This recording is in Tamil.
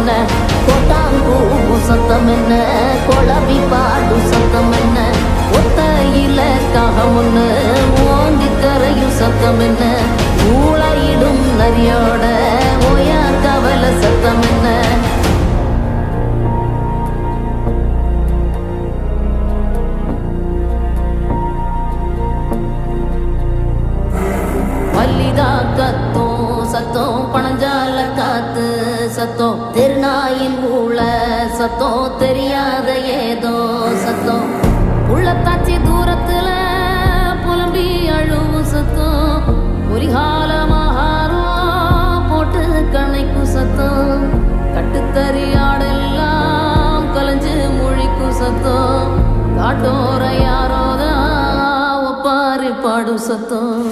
என்ன கொட்டாம்பூ சத்தம் என்ன கொளவி பாடு சத்தம் என்ன ஒத்தையில காகமுன்னு ஓங்கி கரையும் சத்தம் என்ன ஊழையிடும் நரியோட ஓயா கவல சத்தம் என்ன மல்லிதா கத்தோம் சத்தம் பணஞ்சால காத்து சத்தம் திருநாயின் ஊழ சத்தம் தெரியாத ஏதோ சத்தம் உள்ளத்தாச்சி தூரத்துல புலம்பி அழுவும் சத்தம் ஒரிகாலமாகாரம் போட்டு கணைக்கும் சத்தம் கட்டுத்தறியாடெல்லாம் கலைஞ்சு முழிக்கும் சத்தம் காட்டோர யாரோதான் ஒப்பாரி பாடும் சத்தம்